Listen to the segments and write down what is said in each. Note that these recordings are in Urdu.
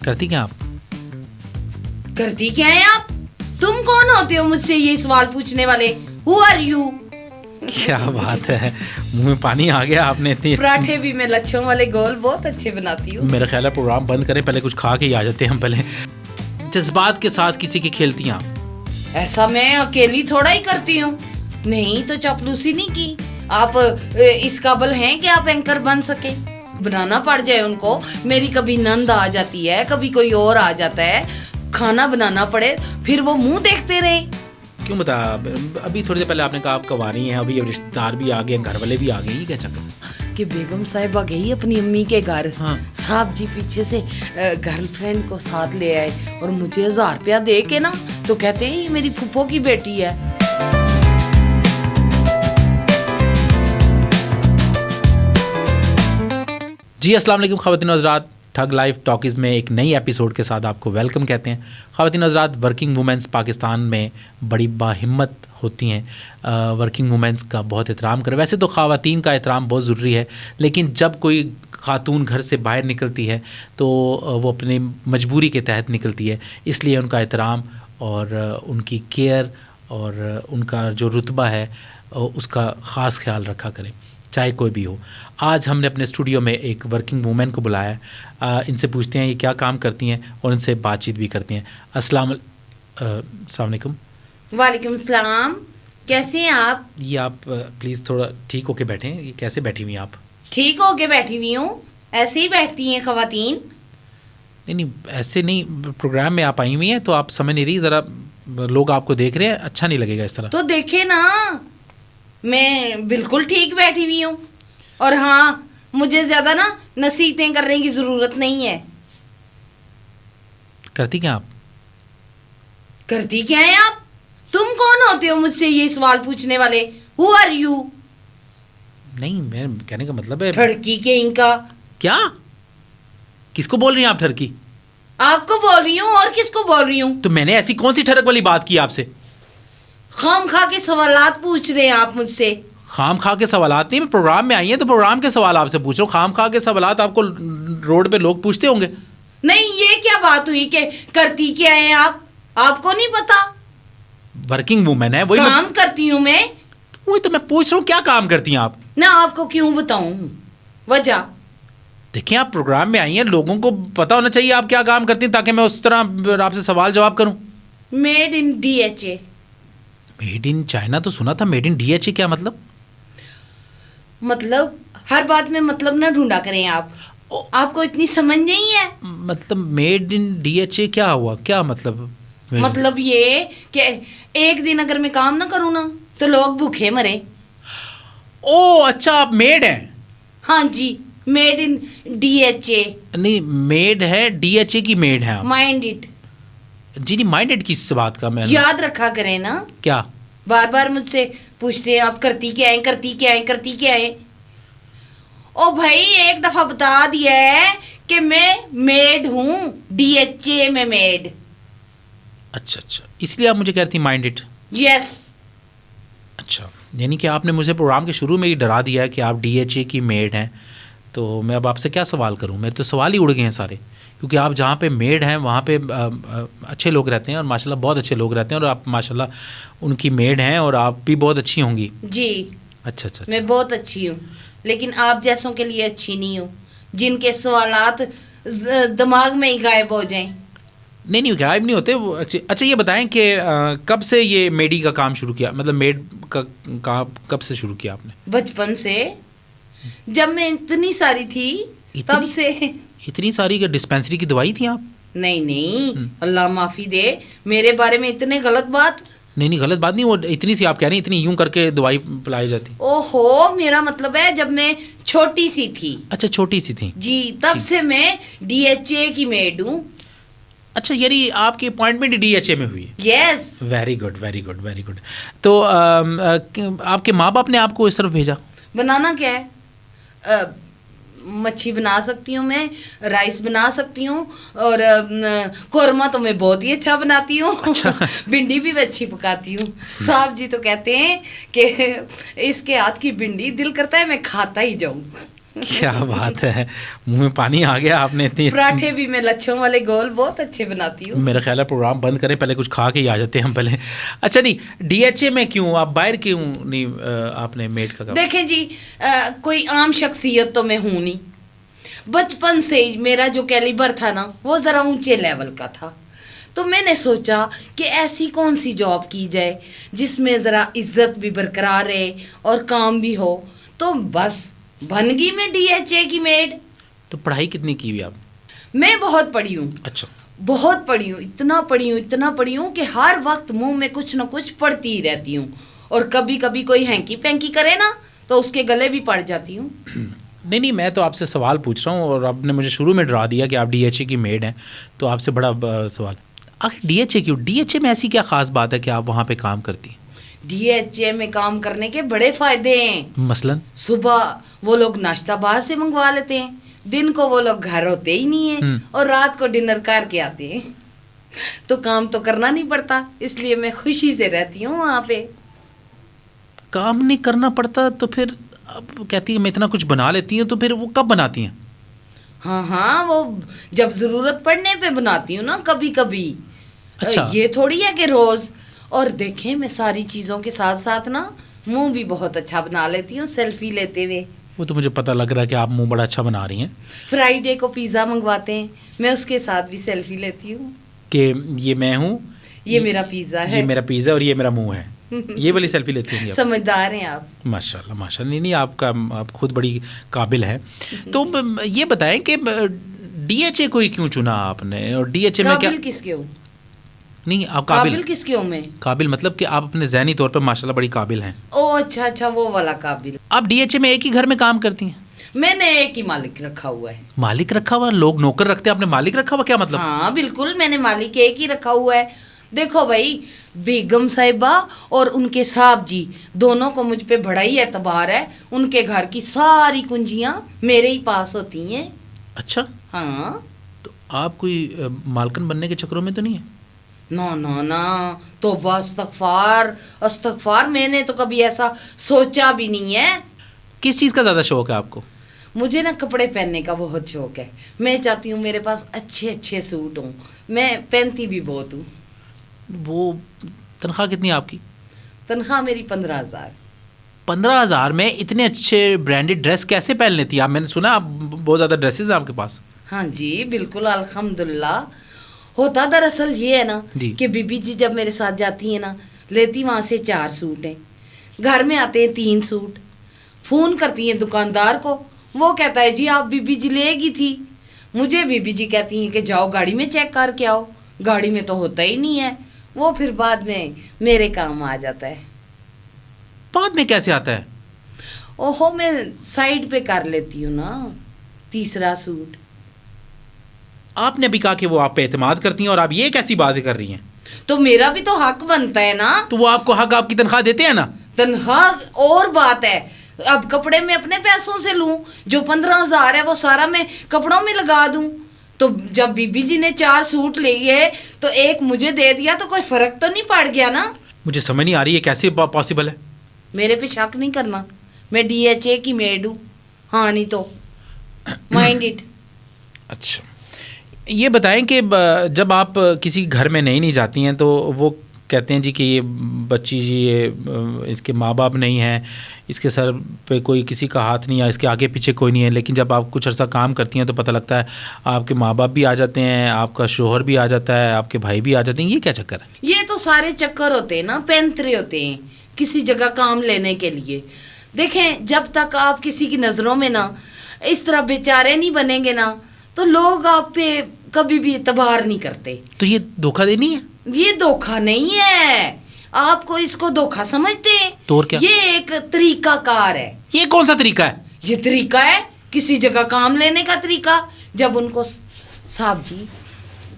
کرتی کیا آپ؟ کرتی کیا ہیں آپ؟ تم کون ہوتے ہو مجھ سے یہ سوال پوچھنے والے؟ Who are you؟ کیا بات ہے، منہ میں پانی آ گیا. آپ نے اتنی پراٹھے بھی میں لچھوں والے گول بہت اچھے بناتی ہوں. میرا خیال ہے پروگرام بند کریں، پہلے کچھ کھا کے ہی آ جاتے ہیں ہم. پہلے جذبات کے ساتھ کسی کی کھیلتی ہیں آپ؟ ایسا میں اکیلی تھوڑا ہی کرتی ہوں. نہیں تو چاپلوسی نہیں کی. آپ اس قابل ہیں کہ آپ اینکر بن سکے؟ بنانا پڑ جائے ان کو. میری کبھی نند آ جاتی ہے، کبھی کوئی اور آ جاتا ہے، کھانا بنانا پڑے، پھر وہ منہ دیکھتے رہے. کیوں بتا؟ ابھی تھوڑی دیر پہلے آپ نے کہا آپ کنواری ہیں، ابھی رشتے دار بھی آ گئے ہیں، گھر والے بھی آ گئے ہیں، کیا چکر؟ کہ بیگم صاحبہ گئی اپنی امی کے گھر. ہاں. صاحب جی پیچھے سے گرل فرینڈ کو ساتھ لے آئے اور مجھے 1000 روپیہ دے کے نا تو کہتے ہیں یہ میری پھپھو کی بیٹی ہے. جی السلام علیکم خواتین و حضرات، ٹھگ لائف ٹاکیز میں ایک نئی ایپیسوڈ کے ساتھ آپ کو ویلکم کہتے ہیں. خواتین و حضرات، ورکنگ وومنس پاکستان میں بڑی باہمت ہوتی ہیں. ورکنگ وومنس کا بہت احترام کریں. ویسے تو خواتین کا احترام بہت ضروری ہے، لیکن جب کوئی خاتون گھر سے باہر نکلتی ہے تو وہ اپنی مجبوری کے تحت نکلتی ہے، اس لیے ان کا احترام اور ان کی کیئر اور ان کا جو رتبہ ہے اس کا خاص خیال رکھا کریں، چاہے کوئی بھی ہو. آج ہم نے اپنے اسٹوڈیو میں ایک ورکنگ وومن کو بلایا ہے. ان سے پوچھتے ہیں یہ کیا کام کرتی ہیں اور ان سے بات چیت بھی کرتے ہیں. السلام علیکم. وعلیکم السلام. کیسے ہیں آپ؟ یہ آپ پلیز تھوڑا ٹھیک ہو کے بیٹھیں. یہ کیسے بیٹھی ہوئی ہیں آپ؟ ٹھیک ہو کے بیٹھی ہوئی ہوں، ایسے ہی بیٹھتی ہیں خواتین. نہیں ایسے نہیں، پروگرام میں آپ آئی ہوئی ہیں تو آپ سمجھ نہیں رہی، ذرا لوگ آپ کو دیکھ رہے ہیں، اچھا نہیں لگے گا اس طرح. تو دیکھے نا، میں بالکل ٹھیک بیٹھی ہوئی ہوں. اور ہاں، مجھے زیادہ نا نصیحتیں کرنے کی ضرورت نہیں ہے. کرتی کیا آپ؟ کرتی کیا ہیں آپ؟ تم کون ہوتے ہو مجھ سے یہ سوال پوچھنے والے؟ Who are you؟ نہیں، میں کہنے کا مطلب ہے ٹھڑکی کے انکا. کیا؟ کس کو بول رہی ہیں آپ ٹھڑکی؟ آپ کو بول رہی ہوں، اور کس کو بول رہی ہوں؟ تو میں نے ایسی کون سی ٹھڑک والی بات کی آپ سے؟ خام خواہ کے سوالات پوچھ رہے ہیں آپ مجھ سے. خام خواہ کے سوالات نہیں، میں پروگرام میں آئی ہیں تو پروگرام کے سوال آپ سے پوچھ رہا ہوں. خام خواہ کے سوالات آپ کو روڈ پہ لوگ پوچھتے ہوں گے. نہیں، یہ کیا بات ہوئی کہ کرتی کیا ہے آپ کو نہیں پتا؟ ورکنگ وومن ہے، وہی کام کرتی ہوں میں. وہی تو میں پوچھ رہا ہوں، کیا کام کرتی ہیں آپ؟ نہ آپ کو کیوں بتاؤں وجہ؟ دیکھیں آپ پروگرام میں آئی ہیں، لوگوں کو پتا ہونا چاہیے آپ کیا کام کرتی ہیں تاکہ میں اس طرح آپ سے سوال جواب کروں. Made in DHA. Made in China تو سنا تھا، میڈ ان DHA کیا مطلب؟ مطلب ہر بات میں مطلب نہ ڈھونڈا کریں آپ کو اتنی سمجھ نہیں ہے. مطلب میڈ ان DHA کیا ہوا؟ کیا مطلب؟ مطلب یہ کہ ایک دن اگر میں کام نہ کروں نا تو لوگ بھوکے مرے. او اچھا، آپ میڈ ہیں؟ ہاں جی، میڈ ان DHA. نہیں، میڈ ہے DHA کی میڈ ہے آپ؟ Mind it. جی نہیں، مائنڈ کس بات کا؟ میں یاد رکھا کریں نا. کیا؟ بار بار مجھ سے پوچھتے ہیں آپ کرتی کیا ہیں، کرتی کیا ہیں، کرتی کیا ہیں. او بھائی ایک دفعہ بتا دیا ہے کہ میں میڈ ہوں، DHA میں میڈ. اچھا، اس لیے آپ مجھے کہتی ہیں مائنڈ اٹ؟ یس. اچھا، یعنی کہ آپ نے مجھے پروگرام کے شروع میں ہی ڈرا دیا ہے کہ آپ DHA کی میڈ ہیں، تو میں اب آپ سے کیا سوال کروں؟ میرے تو سوال ہی اڑ گئے ہیں سارے، کیونکہ آپ جہاں پہ میڈ ہیں وہاں پہ اچھے لوگ رہتے ہیں اور ماشاءاللہ بہت اچھے لوگ رہتے ہیں، اور آپ ماشاءاللہ ان کی میڈ ہیں اور آپ بھی بہت اچھی ہوں گی. جی اچھا. میں بہت اچھی ہوں، لیکن آپ جیسوں کے لیے اچھی نہیں ہوں جن کے سوالات دماغ میں ہی غائب ہو جائیں. نہیں غائب نہیں ہوتے وہ. اچھا یہ بتائیں کہ کب سے یہ میڈی کا کام شروع کیا، مطلب میڈ کا کام کب سے شروع کیا آپ نے؟ بچپن سے، جب میں اتنی ساری تھی تب سے. اتنی ساری کہ ڈسپینسری کی دوائی تھی آپ؟ نہیں اللہ معافی دے، میرے بارے میں اتنے غلط بات. نہیں غلط بات نہیں، وہ اتنی سی آپ کہہ رہی ہیں، اتنی یوں کر کے دوائی پلائی جاتی. اوہو، میرا مطلب ہے جب میں چھوٹی سی تھی. اچھا چھوٹی سی تھی جی، تب سے میں DHA کی میڈ ہوں. اچھا، یعنی آپ کی اپوائنٹمنٹ DHA میں ہوئی؟ یس. Very good. تو آپ کے ماں باپ نے آپ کو اس طرف بھیجا؟ بنانا کیا ہے؟ مچھی بنا سکتی ہوں میں، رائس بنا سکتی ہوں، اور قورمہ تو میں بہت ہی اچھا بناتی ہوں. بھنڈی بھی میں اچھی پکاتی ہوں. صاحب جی تو کہتے ہیں کہ اس کے ہاتھ کی بھنڈی دل کرتا ہے میں کھاتا ہی جاؤں. کیا بات ہے, منہ میں پانی آ گیا آپ نے اتنی. پراٹھے بھی میں لچھوں والے گول بہت اچھے بناتی ہوں. میرا خیال ہے پروگرام بند کریں, پہلے کچھ کھا کے ہی آ جاتے ہیں ہم پہلے. اچھا نہیں, ڈی ایچ اے میں کیوں, آپ باہر کیوں نہیں آپ نے میڈ کا کام؟ دیکھیں جی, کوئی عام شخصیت تو میں ہوں نہیں. بچپن سے میرا جو کیلیبر تھا نا وہ ذرا اونچے لیول کا تھا, تو میں نے سوچا کہ ایسی کون سی جاب کی جائے جس میں ذرا عزت بھی برقرار رہے اور کام بھی ہو. تو بس بن گئی میں ڈی ایچ اے کی میڈ. تو پڑھائی کتنی کی ہوئی آپ؟ میں بہت پڑھی ہوں. اچھا, بہت پڑھی ہوں, اتنا پڑھی ہوں کہ ہر وقت منہ میں کچھ نہ کچھ پڑھتی ہی رہتی ہوں. اور کبھی کبھی کوئی ہینکی پینکی کرے نا تو اس کے گلے بھی پڑ جاتی ہوں. نہیں, میں تو آپ سے سوال پوچھ رہا ہوں, اور آپ نے مجھے شروع میں ڈرا دیا کہ آپ ڈی ایچ اے کی میڈ ہیں, تو آپ سے بڑا سوال, آخر ڈی ایچ اے کیوں؟ ڈی ایچ اے میں ایسی کیا خاص بات ہے کہ آپ وہاں پہ کام کرتی ہیں؟ ڈی ایچ اے میں کام کرنے کے بڑے فائدے ہیں. مثلاً صبح وہ لوگ ناشتہ باہر سے منگوا لیتے ہیں, دن کو وہ لوگ گھر ہوتے ہی نہیں ہیں, اور رات کو ڈنر کر کے آتے ہیں. تو کام تو کرنا نہیں پڑتا, اس لیے میں خوشی سے رہتی ہوں وہاں پہ. کام نہیں کرنا پڑتا تو پھر اب کہتی ہیں میں اتنا کچھ بنا لیتی ہوں, تو پھر وہ کب بناتی ہیں؟ ہاں, وہ جب ضرورت پڑنے پہ بناتی ہوں نا, کبھی کبھی. اچھا, یہ تھوڑی ہے کہ روز. اور دیکھیں میں ساری چیزوں کے ساتھ ساتھ نا منہ بھی بہت اچھا بنا لیتی ہوں سیلفی لیتے ہوئے. وہ تو مجھے پتہ لگ رہا ہے کہ آپ منہ بڑا اچھا بنا رہی ہیں. فرائیڈے کو پیزا منگواتے ہیں, میں اس کے ساتھ بھی سیلفی لیتی ہوں کہ یہ میں ہوں, یہ میرا پیزا ہے, یہ میرا پیزا اور یہ میرا منہ ہے, یہ والی سیلفی لیتی ہوں. سمجھدار ہیں آپ. ماشاء اللہ. نہیں, آپ خود بڑی قابل ہیں. تو یہ بتائیں کہ ڈی ایچ اے کو ہی کیوں چنا آپ نے, اور ڈی ایچ اے میں کیا قابل کس کے ہوں؟ نہیں, آپ قابل کس کے ہوں میں؟ قابل مطلب کہ آپ اپنے ذہنی طور پر ماشاءاللہ بڑی قابل ہیں. او اچھا, وہ والا قابل. آپ ڈی ایچ اے میں ایک ہی گھر میں کام کرتی ہیں؟ میں نے ایک ہی مالک رکھا ہوا ہے. مالک رکھا ہوا؟ لوگ نوکر رکھتے ہیں, آپ نے مالک رکھا ہوا, کیا مطلب؟ ہاں بالکل, میں نے مالک ایک ہی رکھا ہوا ہے. دیکھو بھائی, بیگم صاحبہ اور ان کے صاحب جی دونوں کو مجھ پہ بڑا ہی اعتبار ہے. ان کے گھر کی ساری کنجیاں میرے ہی پاس ہوتی ہیں. اچھا, ہاں. تو آپ کوئی مالکن بننے کے چکروں میں تو نہیں ہے؟ نا, توبہ استغفار, میں نے تو کبھی ایسا سوچا بھی نہیں ہے. کس چیز کا زیادہ شوق ہے آپ کو؟ مجھے نا کپڑے پہننے کا بہت شوق ہے. میں چاہتی ہوں میرے پاس اچھے سوٹ ہوں, میں پہنتی بھی بہت ہوں. وہ تنخواہ کتنی ہے آپ کی؟ تنخواہ میری 15,000. 15,000 میں اتنے اچھے برانڈیڈ ڈریس کیسے پہن لیتی ہیں آپ؟ میں نے سنا آپ بہت زیادہ ڈریسز ہیں آپ کے پاس. ہاں جی بالکل, الحمدللہ. ہوتا دراصل یہ ہے نا کہ بی بی جی جب میرے ساتھ جاتی ہیں نا, لیتی وہاں سے 4 سوٹ ہیں, گھر میں آتے ہیں 3 سوٹ. فون کرتی ہیں دکاندار کو, وہ کہتا ہے جی آپ بی بی جی لے گی تھی. مجھے بی بی جی کہتی ہیں کہ جاؤ گاڑی میں چیک کر کے آؤ. گاڑی میں تو ہوتا ہی نہیں ہے, وہ پھر بعد میں میرے کام آ جاتا ہے. بعد میں کیسے آتا ہے؟ اوہو, میں سائڈ پہ کر لیتی ہوں نا 3 سوٹ. آپ نے بھی کہا کہ وہ آپ پہ اعتماد کرتی ہیں, اور آپ یہ کیسی باتیں کر رہی ہیں؟ تو میرا بھی تو حق بنتا ہے نا. تو وہ آپ کو حق آپ کی تنخواہ دیتے ہیں نا؟ تنخواہ اور بات ہے, اب کپڑے میں اپنے پیسوں سے لوں, جو 15,000 ہے وہ سارا میں کپڑوں میں لگا دوں. تو جب بی بی جی نے 4 سوٹ لیے تو ایک مجھے دے دیا, تو کوئی فرق تو نہیں پڑ گیا نا. مجھے سمجھ نہیں آ رہی ہے کیسے پاسبل ہے. میرے پہ شک نہیں کرنا, میں ڈی ایچ اے کی میڈ ہوں. ہاں نہیں تو مائنڈ اٹ. اچھا, یہ بتائیں کہ جب آپ کسی گھر میں نہیں جاتی ہیں تو وہ کہتے ہیں جی کہ یہ بچی جی یہ اس کے ماں باپ نہیں ہیں, اس کے سر پہ کوئی کسی کا ہاتھ نہیں ہے, اس کے آگے پیچھے کوئی نہیں ہے. لیکن جب آپ کچھ عرصہ کام کرتی ہیں تو پتہ لگتا ہے آپ کے ماں باپ بھی آ جاتے ہیں, آپ کا شوہر بھی آ جاتا ہے, آپ کے بھائی بھی آ جاتے ہیں. یہ کیا چکر ہے؟ یہ تو سارے چکر ہوتے ہیں نا, پینترے ہوتے ہیں کسی جگہ کام لینے کے لیے. دیکھیں جب تک آپ کسی کی نظروں میں نا اس طرح بیچارے نہیں بنیں گے نا, تو لوگ آپ پہ کبھی بھی اعتبار نہیں کرتے. تو یہ دھوکہ دینی ہے؟ یہ دھوکہ نہیں ہے, آپ کو اس کو دھوکہ سمجھتے ہیں. تو اور کیا؟ یہ ایک طریقہ کار ہے. یہ کون سا طریقہ ہے؟ یہ طریقہ ہے کسی جگہ کام لینے کا طریقہ. جب ان کو صاحب جی,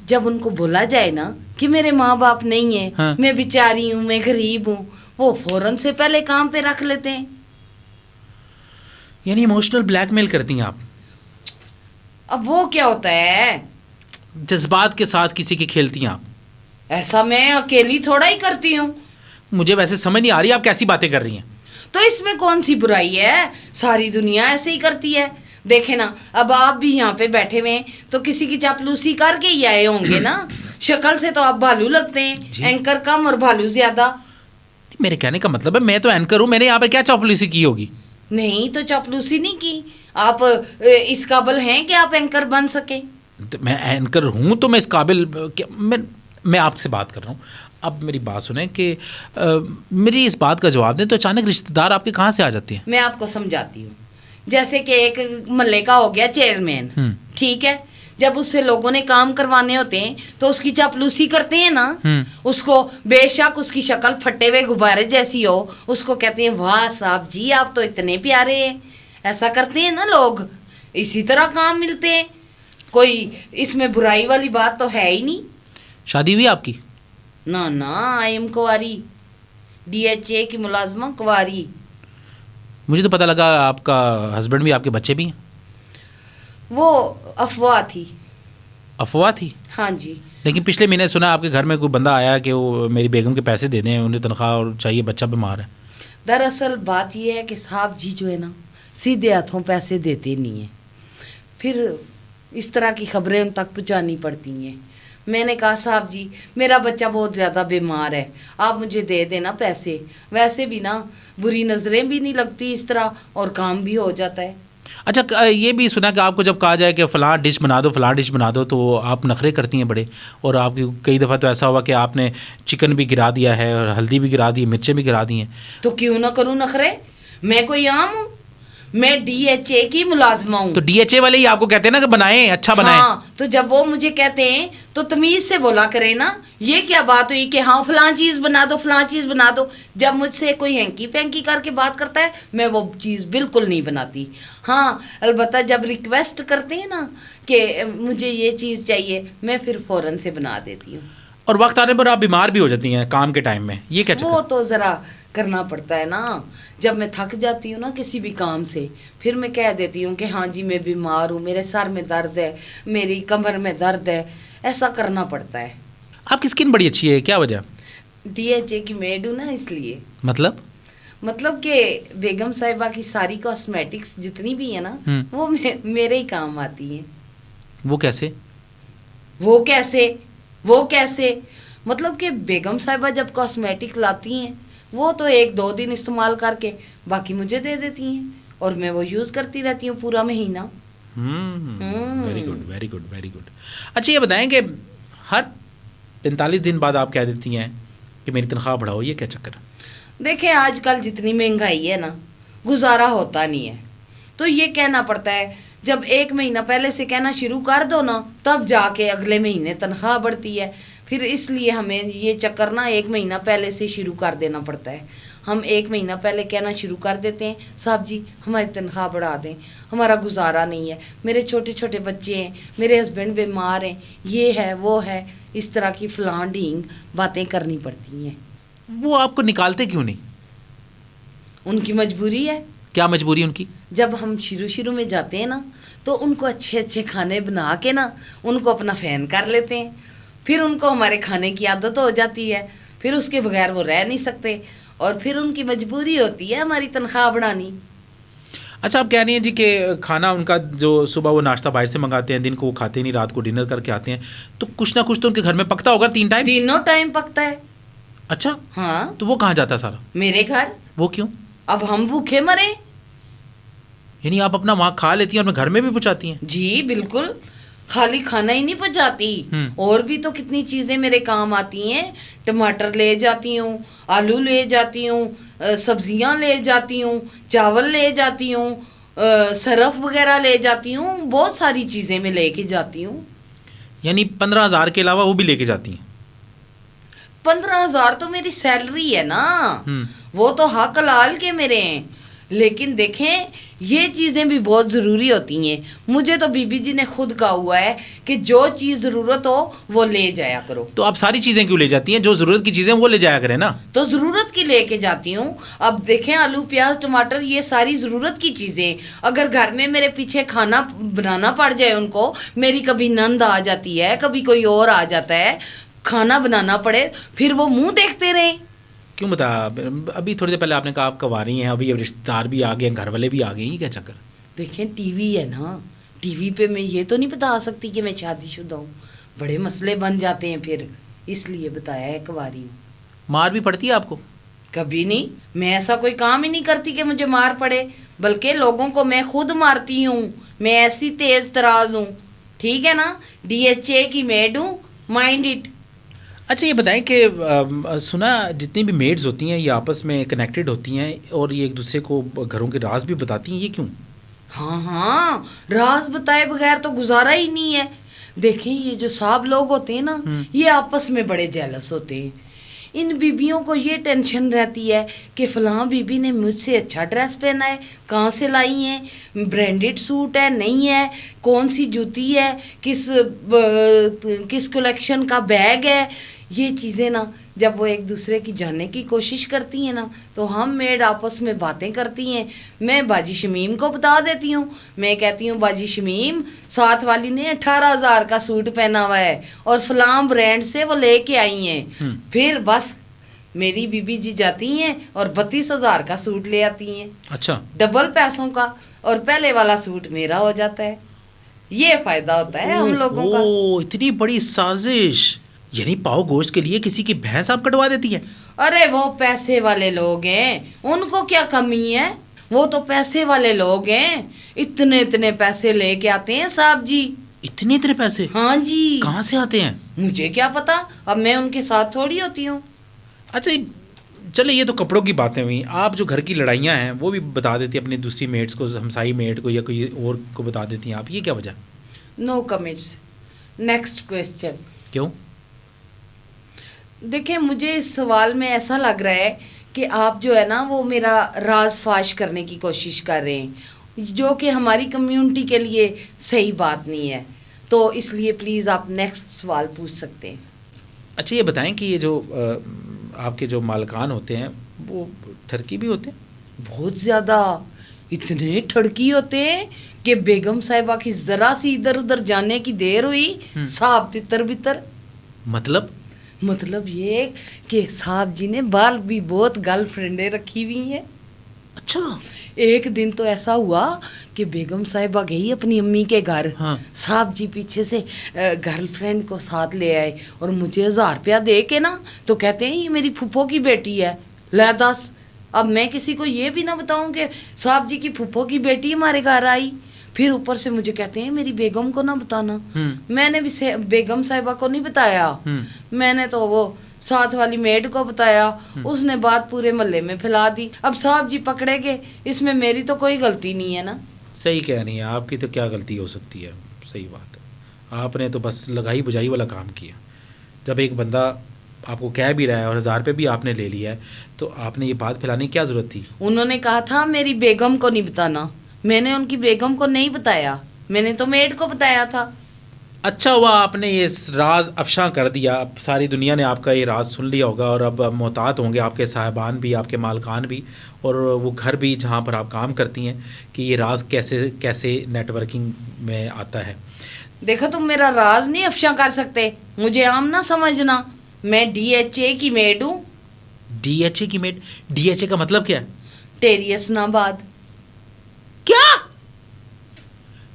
جب ان کو بولا جائے نا کہ میرے ماں باپ نہیں ہیں, ہاں, میں بیچاری ہوں, میں غریب ہوں, وہ فوراً سے پہلے کام پہ رکھ لیتے ہیں. یعنی ایموشنل بلیک میل کرتی ہیں آپ؟ اب وہ کیا ہوتا ہے؟ جذبات کے ساتھ کسی کی کھیلتی ہیں آپ؟ ایسا میں اکیلی تھوڑا ہی کرتی ہوں. مجھے ویسے سمجھ نہیں آ رہی آپ کیسی باتیں کر رہی ہیں. تو اس میں کون سی برائی ہے, ساری دنیا ایسے ہی کرتی ہے. دیکھیں نا اب آپ بھی یہاں پہ بیٹھے ہوئے ہیں تو کسی کی چاپلوسی کر کے ہی آئے ہوں گے نا. شکل سے تو آپ بھالو لگتے ہیں, اینکر کم اور بھالو زیادہ. میرے کہنے کا مطلب ہے میں تو اینکر ہوں, میں نے یہاں پہ کیا چاپلوسی کی ہوگی؟ نہیں تو چاپلوسی نہیں کی, آپ اس قابل ہیں کہ آپ اینکر بن سکیں. میں اینکر ہوں تو میں اس قابل, میں آپ سے بات کر رہا ہوں. اب میری بات سنیں کہ میری اس بات کا جواب دیں تو اچانک رشتہ دار آپ کے کہاں سے آ جاتے ہیں؟ میں آپ کو سمجھاتی ہوں. جیسے کہ ایک محلے کا ہو گیا چیئرمین, ٹھیک ہے, جب اس سے لوگوں نے کام کروانے ہوتے ہیں تو اس کی چاپلوسی کرتے ہیں نا. اس کو بے شک اس کی شکل پھٹے ہوئے غبارے جیسی ہو, اس کو کہتے ہیں واہ صاحب جی آپ تو اتنے پیارے ہیں. ایسا کرتے ہیں نا لوگ, اسی طرح کام ملتے ہیں. کوئی اس میں برائی والی بات تو ہے ہی نہیں. شادی ہوئی آپ کی؟ نہ آئی ایم کواری, DHA کی ملازمہ کواری. مجھے تو پتہ لگا آپ کا ہسبینڈ بھی, آپ کے بچے بھی ہیں. وہ افواہ تھی. افواہ تھی؟ ہاں جی. لیکن پچھلے مہینے سنا آپ کے گھر میں کوئی بندہ آیا کہ وہ میری بیگم کے پیسے دے دیں, انہیں تنخواہ اور چاہیے, بچہ بیمار ہے. دراصل بات یہ ہے کہ صاحب جی جو ہے نا سیدھے ہاتھوں پیسے دیتے نہیں ہیں, پھر اس طرح کی خبریں ان تک پہنچانی پڑتی ہیں. میں نے کہا صاحب جی میرا بچہ بہت زیادہ بیمار ہے, آپ مجھے دے دینا پیسے, ویسے بھی نا بری نظریں بھی نہیں لگتی اس طرح اور کام بھی ہو جاتا ہے. اچھا یہ بھی سنا کہ آپ کو جب کہا جائے کہ فلاں ڈش بنا دو فلاں ڈش بنا دو تو آپ نخرے کرتی ہیں بڑے, اور آپ کی کئی دفعہ تو ایسا ہوا کہ آپ نے چکن بھی گرا دیا ہے اور ہلدی بھی گرا دی, مرچیں بھی گرا دی ہیں. تو کیوں نہ کروں نخرے, میں کوئی عام ہوں, میں DHA کی ملازمہ ہوں. تو DHA والے ہی آپ کو کہتے ہیں نا کہ بنائیں, اچھا بنائیں. ہاں تو جب وہ مجھے کہتے ہیں تو تمیز سے بولا کرے نا. یہ کیا بات ہوئی کہ ہاں فلاں چیز بنا دو فلاں چیز بنا دو. جب مجھ سے کوئی ہینکی پینکی کر کے بات کرتا ہے میں وہ چیز بالکل نہیں بناتی. ہاں البتہ جب ریکویسٹ کرتے ہیں نا کہ مجھے یہ چیز چاہیے میں پھر فوراً سے بنا دیتی ہوں. اور وقت آنے پر آپ بیمار بھی ہو جاتی ہیں کام کے ٹائم میں, یہ کیا چکر؟ وہ تو ذرا کرنا پڑتا ہے نا. جب میں تھک جاتی ہوں نا کسی بھی کام سے, پھر میں کہہ دیتی ہوں کہ ہاں جی میں بیمار ہوں, میرے سر میں درد ہے, میری کمر میں درد ہے, ایسا کرنا پڑتا ہے. آپ کی اسکن بڑی اچھی ہے, کیا وجہ؟ DHA کی میڈ ہوں نا اس لیے. مطلب کہ بیگم صاحبہ کی ساری کاسمیٹکس جتنی بھی ہیں نا وہ میرے ہی کام آتی ہیں. وہ کیسے مطلب کہ بیگم صاحبہ جب کاسمیٹک لاتی ہیں وہ تو 1-2 دن استعمال کر کے باقی مجھے دے دیتی ہیں اور میں وہ یوز کرتی رہتی ہوں پورا مہینہ. Very good very good very good. اچھا یہ بتائیں کہ ہر 45 دن بعد آپ کہہ دیتی ہیں کہ میری تنخواہ بڑھاؤ, یہ کیا چکر ہے؟ دیکھیں آج کل جتنی مہنگائی ہے نا گزارا ہوتا نہیں ہے, تو یہ کہنا پڑتا ہے. جب 1 مہینہ پہلے سے کہنا شروع کر دو نا تب جا کے اگلے مہینے تنخواہ بڑھتی ہے. پھر اس لیے ہمیں یہ چکر نا 1 مہینہ پہلے سے شروع کر دینا پڑتا ہے. ہم 1 مہینہ پہلے کہنا شروع کر دیتے ہیں صاحب جی ہماری تنخواہ بڑھا دیں, ہمارا گزارا نہیں ہے, میرے چھوٹے چھوٹے بچے ہیں, میرے ہسبینڈ بیمار ہیں, یہ ہے وہ ہے, اس طرح کی فلاں ڈھینگ باتیں کرنی پڑتی ہیں. وہ آپ کو نکالتے کیوں نہیں؟ ان کی مجبوری ہے. کیا مجبوری ان کی؟ جب ہم شروع میں جاتے ہیں نا تو ان کو اچھے کھانے بنا کے نا ان کو اپنا فین کر لیتے ہیں, پھر ان کو ہمارے کھانے کی عادت ہو جاتی ہے, پھر اس کے بغیر وہ رہ نہیں سکتے, اور پھر ان کی مجبوری ہوتی ہے ہماری تنخواہ بڑھانی. اچھا آپ کہہ رہی ہیں جی کہ کھانا ان کا جو صبح وہ ناشتہ باہر سے منگاتے ہیں, دن کو وہ کھاتے نہیں, رات کو ڈنر کر کے آتے ہیں, تو کچھ نہ کچھ تو ان کے گھر میں پکتا ہوگا 3 ٹائم؟ تینوں ٹائم پکتا ہے. اچھا ہاں. تو وہ کہاں جاتا ہے سارا؟ میرے گھر. وہ کیوں؟ اب ہم بھوکے مرے. یعنی آپ اپنا وہاں کھا لیتی ہیں اور گھر میں بھی پہنچاتی ہیں؟ جی بالکل, خالی کھانا ہی نہیں پہنچاتی, اور بھی تو کتنی چیزیں میرے کام آتی ہیں. ٹماٹر لے جاتی ہوں, آلو لے جاتی ہوں, سبزیاں لے جاتی ہوں, چاول لے جاتی ہوں, سرف وغیرہ لے جاتی ہوں, بہت ساری چیزیں میں لے کے جاتی ہوں. یعنی 15,000 کے علاوہ وہ بھی لے کے جاتی ہیں؟ 15,000 تو میری سیلری ہے نا, وہ تو حق حلال کے میرے ہیں. لیکن دیکھیں یہ چیزیں بھی بہت ضروری ہوتی ہیں. مجھے تو بی بی جی نے خود کہا ہوا ہے کہ جو چیز ضرورت ہو وہ لے جایا کرو. تو آپ ساری چیزیں کیوں لے جاتی ہیں؟ جو ضرورت کی چیزیں وہ لے جایا کریں نا. تو ضرورت کی لے کے جاتی ہوں. اب دیکھیں آلو پیاز ٹماٹر یہ ساری ضرورت کی چیزیں, اگر گھر میں میرے پیچھے کھانا بنانا پڑ جائے ان کو, میری کبھی نند آ جاتی ہے, کبھی کوئی اور آ جاتا ہے, کھانا بنانا پڑے, پھر وہ منہ دیکھتے رہیں. کیوں بتا, ابھی تھوڑی دیر پہلے آپ نے کہا آپ کنواری ہیں, ابھی رشتہ دار بھی آ گئے ہیں, گھر والے بھی آ گئے ہیں, یہ کیا چکر؟ دیکھیں ٹی وی ہے نا, ٹی وی پہ میں یہ تو نہیں بتا سکتی کہ میں شادی شدہ ہوں, بڑے مسئلے بن جاتے ہیں پھر, اس لیے بتایا ہے کنواری ہوں. مار بھی پڑتی ہے آپ کو؟ کبھی نہیں, میں ایسا کوئی کام ہی نہیں کرتی کہ مجھے مار پڑے, بلکہ لوگوں کو میں خود مارتی ہوں. میں ایسی تیز تراز ہوں, ٹھیک ہے نا, DHA کی میڈ ہوں, مائنڈ اٹ. اچھا یہ بتائیں کہ سنا جتنی بھی میڈز ہوتی ہیں یہ آپس میں کنیکٹڈ ہوتی ہیں اور یہ ایک دوسرے کو گھروں کے راز بھی بتاتی ہیں, یہ کیوں؟ ہاں, راز بتائے بغیر تو گزارا ہی نہیں ہے. دیکھیں یہ جو صاحب لوگ ہوتے ہیں نا, یہ آپس میں بڑے جیلس ہوتے ہیں. ان بیبیوں کو یہ ٹینشن رہتی ہے کہ فلاں بیبی نے مجھ سے اچھا ڈریس پہنا ہے, کہاں سے لائی ہیں, برانڈڈ سوٹ ہے نہیں ہے, کون سی جوتی ہے, کس کلیکشن کا بیگ ہے. یہ چیزیں نا جب وہ ایک دوسرے کی جاننے کی کوشش کرتی ہیں نا, تو ہم میڈ آپس میں باتیں کرتی ہیں. میں باجی شمیم کو بتا دیتی ہوں, میں کہتی ہوں باجی شمیم ساتھ والی نے 18,000 کا سوٹ پہنا ہوا ہے اور فلاں برانڈ سے وہ لے کے آئی ہیں. پھر بس میری بیبی جی جاتی ہیں اور 32,000 کا سوٹ لے آتی ہیں. اچھا, ڈبل پیسوں کا, اور پہلے والا سوٹ میرا ہو جاتا ہے. یہ فائدہ ہوتا ہے ہم لوگوں کا. اتنی بڑی سازش, یعنی پاؤ گوشت کے لیے کسی کی بھینس آپ کٹوا دیتی ہیں؟ ارے وہ پیسے والے لوگ ہیں, ان کو کیا کمی ہے, وہ تو پیسے والے لوگ ہیں. اتنے پیسے لے کے آتے ہیں صاحب جی. اتنے پیسے؟ ہاں جی. کہاں سے آتے ہیں؟ مجھے کیا پتا, اب میں ان کے ساتھ تھوڑی ہوتی ہوں. اچھا چلے یہ تو کپڑوں کی باتیں ہوئیں, آپ جو گھر کی لڑائیاں ہیں وہ بھی بتا دیتی ہیں اپنی دوسری میٹس کو, ہمسائی میٹ کو یا کوئی اور کو بتا دیتی ہیں آپ, یہ کیا وجہ؟ نو کمنٹس. Next question. کیوں؟ دیکھیں مجھے اس سوال میں ایسا لگ رہا ہے کہ آپ جو ہے نا وہ میرا راز فاش کرنے کی کوشش کر رہے ہیں, جو کہ ہماری کمیونٹی کے لیے صحیح بات نہیں ہے. تو اس لیے پلیز آپ نیکسٹ سوال پوچھ سکتے ہیں. اچھا یہ بتائیں کہ یہ جو آپ کے جو مالکان ہوتے ہیں وہ ٹھرکی بھی ہوتے ہیں؟ بہت زیادہ, اتنے ٹھڑکی ہوتے ہیں کہ بیگم صاحبہ کی ذرا سی ادھر ادھر جانے کی دیر ہوئی صاحب تتر بتر. مطلب یہ کہ صاحب جی نے بال بھی بہت گرل فرینڈیں رکھی ہوئی ہیں. اچھا. ایک دن تو ایسا ہوا کہ بیگم صاحبہ گئی اپنی امی کے گھر, صاحب جی پیچھے سے گرل فرینڈ کو ساتھ لے آئے اور مجھے 1,000 روپیہ دے کے نا تو کہتے ہیں یہ میری پھپھو کی بیٹی ہے. لے دس, اب میں کسی کو یہ بھی نہ بتاؤں کہ صاحب جی کی پھپھو کی بیٹی ہمارے گھر آئی, پھر اوپر سے مجھے کہتے ہیں میری بیگم کو نہ بتانا. میں نے بھی بیگم صاحبہ کو نہیں بتایا, میں نے تو وہ ساتھ والی میڈ کو بتایا, اس نے بات پورے محلے میں پھیلا دی. اب صاحب جی پکڑے گے, اس میں میری تو کوئی غلطی نہیں ہے نا. صحیح کہہ رہی ہیں آپ کی, تو کیا غلطی ہو سکتی ہے, صحیح بات ہے. آپ نے تو بس لگائی بجائی والا کام کیا. جب ایک بندہ آپ کو کہہ بھی رہا ہے اور 1,000 روپے بھی آپ نے لے لیا ہے تو آپ نے یہ بات پھیلانے کی کیا ضرورت تھی؟ انہوں نے کہا تھا میری بیگم کو نہیں بتانا, میں نے ان کی بیگم کو نہیں بتایا, میں نے تو میڈ کو بتایا تھا. اچھا ہوا آپ نے یہ راز افشاں کر دیا, اب ساری دنیا نے آپ کا یہ راز سن لیا ہوگا اور اب محتاط ہوں گے آپ کے صاحبان بھی, آپ کے مالکان بھی, اور وہ گھر بھی جہاں پر آپ کام کرتی ہیں کہ یہ راز کیسے نیٹ ورکنگ میں آتا ہے. دیکھو تم میرا راز نہیں افشاں کر سکتے, مجھے عام نہ سمجھنا. میں DHA کی میڈ ہوں. DHA کی میڈ؟ DHA کا مطلب کیا ہے؟ ٹیری اسناباد. کیا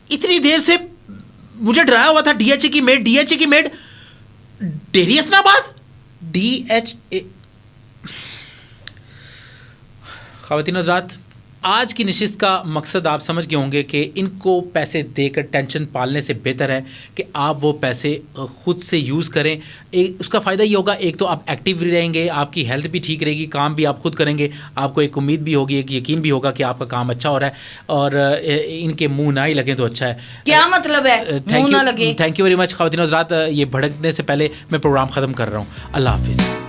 اتنی دیر سے مجھے ڈرایا ہوا تھا DHA کی میڈ, DHA کی میڈ, ٹیری اسناباد, DHA. خواتین حضرات, آج کی نشست کا مقصد آپ سمجھ گئے ہوں گے کہ ان کو پیسے دے کر ٹینشن پالنے سے بہتر ہے کہ آپ وہ پیسے خود سے یوز کریں. اس کا فائدہ یہ ہوگا, ایک تو آپ ایکٹیو بھی رہیں گے, آپ کی ہیلتھ بھی ٹھیک رہے گی, کام بھی آپ خود کریں گے, آپ کو ایک امید بھی ہوگی, ایک یقین بھی ہوگا کہ آپ کا کام اچھا ہو رہا ہے اور ان کے منہ نہ ہی لگیں تو اچھا ہے. کیا مطلب ہے منہ نہ لگے؟ تھینک یو ویری مچ خواتین حضرات. یہ بھڑکنے سے پہلے میں پروگرام ختم کر رہا ہوں. اللہ حافظ.